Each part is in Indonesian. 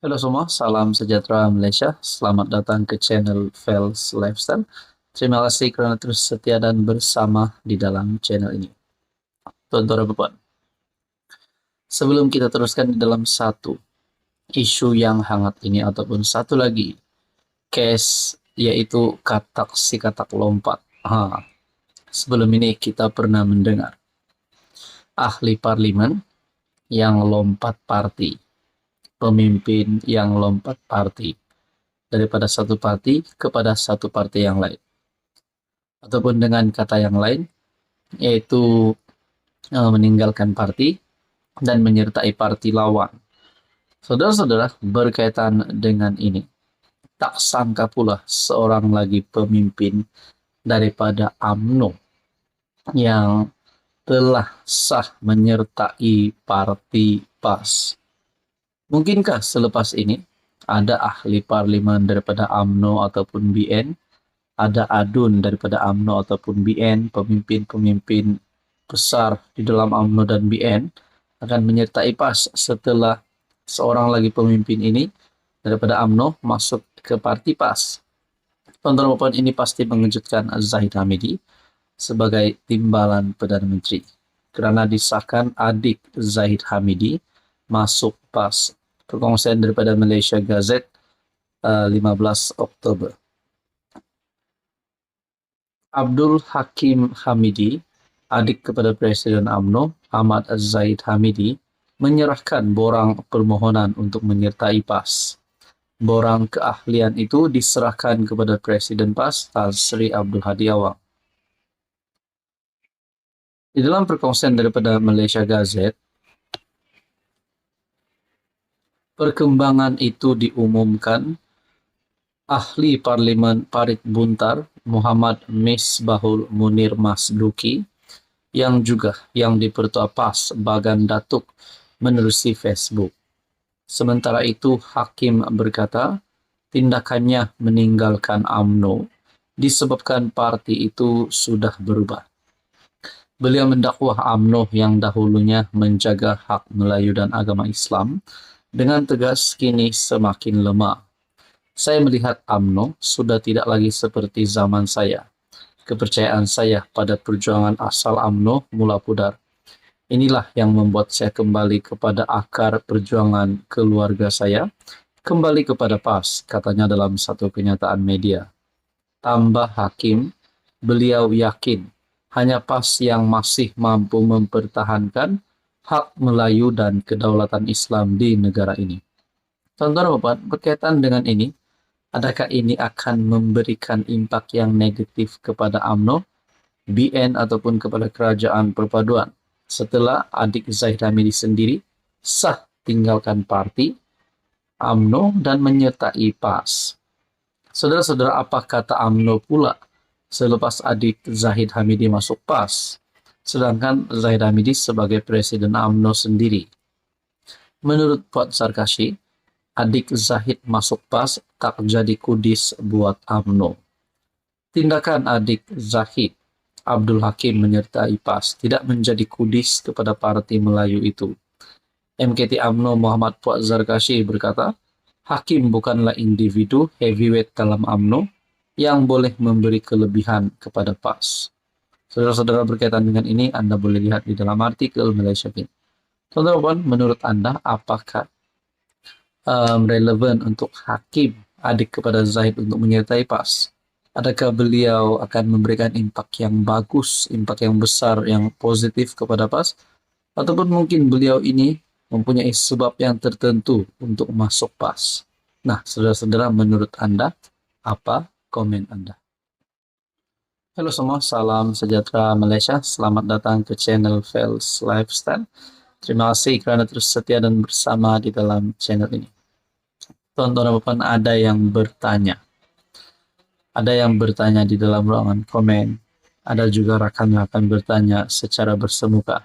Halo semua, salam sejahtera Malaysia. Selamat datang ke channel Fels Lifestyle. Terima kasih kerana terus setia dan bersama di dalam channel ini. Tuan-tuan dan puan, sebelum kita teruskan di dalam satu isu yang hangat ini ataupun satu lagi case yaitu katak si katak lompat. Sebelum ini kita pernah mendengar ahli parlimen yang lompat parti, pemimpin yang lompat parti daripada satu parti kepada satu parti yang lain. Ataupun dengan kata yang lain, yaitu meninggalkan parti dan menyertai parti lawan. Saudara-saudara, berkaitan dengan ini, tak sangka pula seorang lagi pemimpin daripada UMNO yang telah sah menyertai parti PAS. Mungkinkah selepas ini ada ahli parlimen daripada UMNO ataupun BN, ada adun daripada UMNO ataupun BN, pemimpin-pemimpin besar di dalam UMNO dan BN akan menyertai PAS setelah seorang lagi pemimpin ini daripada UMNO masuk ke parti PAS. Tuan-tuan dan puan, ini pasti mengejutkan Zahid Hamidi sebagai timbalan Perdana Menteri kerana disahkan adik Zahid Hamidi masuk PAS. Perkongsian daripada Malaysia Gazette 15 Oktober. Abdul Hakim Hamidi, adik kepada Presiden UMNO Ahmad Zahid Hamidi, menyerahkan borang permohonan untuk menyertai PAS. Borang keahlian itu diserahkan kepada Presiden PAS Tan Sri Abdul Hadi Awang. Di dalam perkongsian daripada Malaysia Gazette, perkembangan itu diumumkan ahli Parlimen Parit Buntar Muhammad Misbahul Munir Masduki yang dipertua PAS Bagan Datuk menerusi Facebook. Sementara itu, Hakim berkata tindakannya meninggalkan UMNO disebabkan parti itu sudah berubah. Beliau mendakwah UMNO yang dahulunya menjaga hak Melayu dan agama Islam dengan tegas kini semakin lemah. Saya melihat UMNO sudah tidak lagi seperti zaman saya. Kepercayaan saya pada perjuangan asal UMNO mula pudar. Inilah yang membuat saya kembali kepada akar perjuangan keluarga saya, kembali kepada PAS, katanya dalam satu kenyataan media. Tambah Hakim, beliau yakin hanya PAS yang masih mampu mempertahankan hak Melayu dan kedaulatan Islam di negara ini. Tuan-tuan dan puan, berkaitan dengan ini, adakah ini akan memberikan impak yang negatif kepada UMNO, BN ataupun kepada kerajaan perpaduan setelah adik Zahid Hamidi sendiri sah tinggalkan parti UMNO dan menyertai PAS? Saudara-saudara, apa kata UMNO pula selepas adik Zahid Hamidi masuk PAS, sedangkan Zahid Hamidi sebagai Presiden UMNO sendiri? Menurut Puan Sarkashi, adik Zahid masuk PAS tak jadi kudis buat UMNO. Tindakan adik Zahid, Abdul Hakim menyertai PAS tidak menjadi kudis kepada Parti Melayu itu. MKT UMNO Muhammad Puan Sarkashi berkata, Hakim bukanlah individu heavyweight dalam UMNO yang boleh memberi kelebihan kepada PAS. Saudara-saudara, berkaitan dengan ini, Anda boleh lihat di dalam artikel Malaysia Bin. Tuan-tuan, menurut Anda, apakah relevan untuk Hakim, adik kepada Zahid, untuk menyertai PAS? Adakah beliau akan memberikan impak yang bagus, impak yang besar, yang positif kepada PAS? Ataupun mungkin beliau ini mempunyai sebab yang tertentu untuk masuk PAS? Nah, saudara-saudara, menurut Anda, apa komen Anda? Halo semua, salam sejahtera Malaysia. Selamat datang ke channel Fels Lifestyle. Terima kasih kerana terus setia dan bersama di dalam channel ini. Tuan-tuan dan puan, ada yang bertanya. Ada yang bertanya di dalam ruangan komen. Ada juga rakan-rakan bertanya secara bersemuka.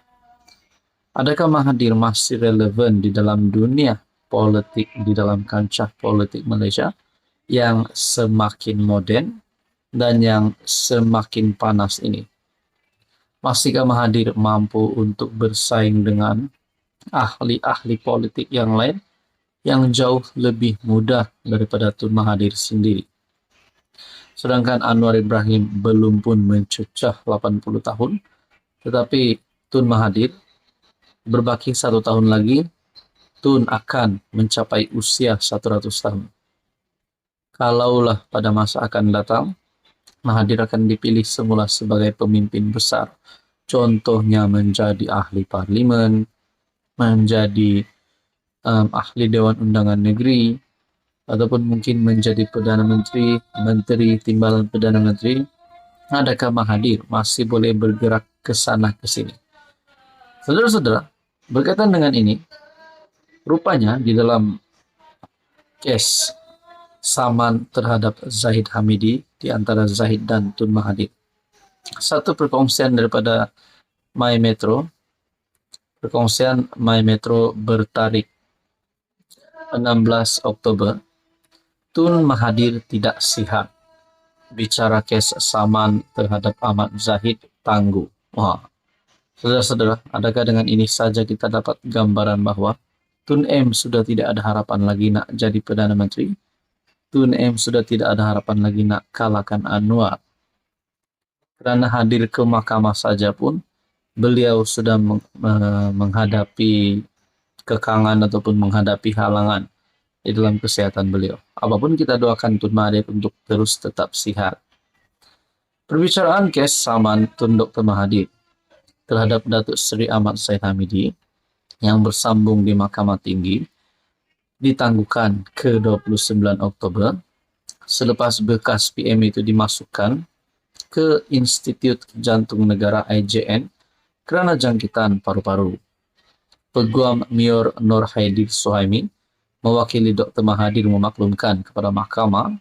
Adakah Mahathir masih relevan di dalam dunia politik, di dalam kancah politik Malaysia yang semakin moden dan yang semakin panas ini? Masihkah Mahathir mampu untuk bersaing dengan ahli-ahli politik yang lain yang jauh lebih mudah daripada Tun Mahathir sendiri. Sedangkan Anwar Ibrahim belum pun mencecah 80 tahun, tetapi Tun Mahathir berbaki 1 tahun lagi, Tun akan mencapai usia 100 tahun. Kalaulah pada masa akan datang, Mahathir akan dipilih semula sebagai pemimpin besar, contohnya menjadi ahli parlimen, menjadi ahli Dewan Undangan Negeri, ataupun mungkin menjadi Perdana Menteri, Menteri Timbalan Perdana Menteri. Adakah Mahathir masih boleh bergerak ke sana ke sini? Saudara-saudara, berkaitan dengan ini, rupanya di dalam kes saman terhadap Zahid Hamidi di antara Zahid dan Tun Mahathir, satu perkongsian daripada My Metro, bertarik 16 Oktober, Tun Mahathir tidak sihat. Bicara kes saman terhadap Ahmad Zahid tangguh. Wah, saudara-saudara, adakah dengan ini saja kita dapat gambaran bahwa Tun M sudah tidak ada harapan lagi nak jadi Perdana Menteri? Tun M sudah tidak ada harapan lagi nak kalahkan Anwar. Kerana hadir ke mahkamah saja pun, beliau sudah menghadapi kekangan ataupun menghadapi halangan di dalam kesehatan beliau. Apapun kita doakan Tun Mahathir untuk terus tetap sihat. Perbicaraan kes saman Tun Dr. Mahathir terhadap Datuk Seri Ahmad Zahid Hamidi yang bersambung di Mahkamah Tinggi ditangguhkan ke 29 Oktober selepas bekas PM itu dimasukkan ke Institut Jantung Negara IJN kerana jangkitan paru-paru. Peguam Mayor Nur Haidir Suhaimi mewakili Dr. Mahathir memaklumkan kepada mahkamah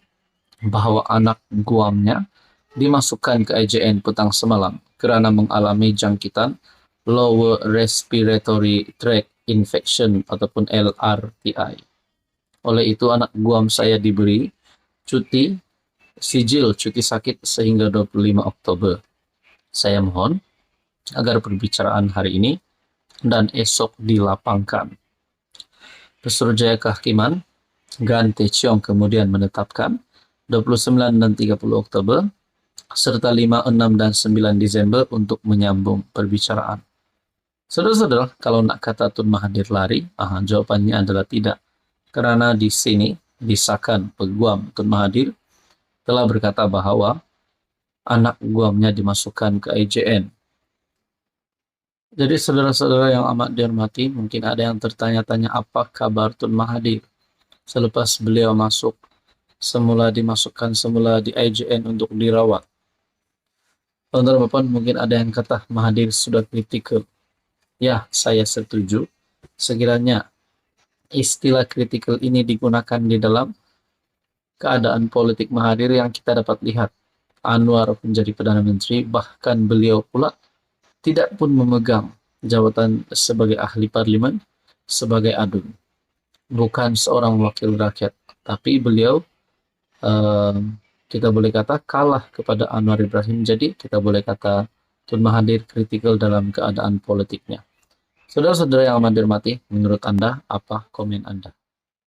bahawa anak guamnya dimasukkan ke IJN petang semalam kerana mengalami jangkitan Lower Respiratory Tract Infection ataupun LRTI. Oleh itu, anak guam saya diberi sijil cuti sakit sehingga 25 Oktober. Saya mohon agar perbicaraan hari ini dan esok dilapangkan. Pesuruhjaya Kehakiman Gan Tee Cheong kemudian menetapkan 29 dan 30 Oktober serta 5, 6, dan 9 Desember untuk menyambung perbicaraan. Saudara-saudara, kalau nak kata Tun Mahathir lari, jawapannya adalah tidak. Kerana di sini disahkan peguam Tun Mahathir telah berkata bahawa anak guamnya dimasukkan ke IJN. Jadi saudara-saudara yang amat dihormati, mungkin ada yang tertanya-tanya apa kabar Tun Mahathir selepas beliau dimasukkan semula di IJN untuk dirawat. Tuan-tuan mungkin ada yang kata Mahathir sudah kritikal. Ya, saya setuju. Sekiranya istilah kritikal ini digunakan di dalam keadaan politik Mahathir yang kita dapat lihat. Anwar menjadi Perdana Menteri, bahkan beliau pula tidak pun memegang jawatan sebagai ahli parlimen, sebagai adun. Bukan seorang wakil rakyat, tapi beliau kita boleh kata kalah kepada Anwar Ibrahim. Jadi kita boleh kata Tun Mahathir kritikal dalam keadaan politiknya. Saudara-saudara yang amat dihormati, menurut Anda apa komen Anda?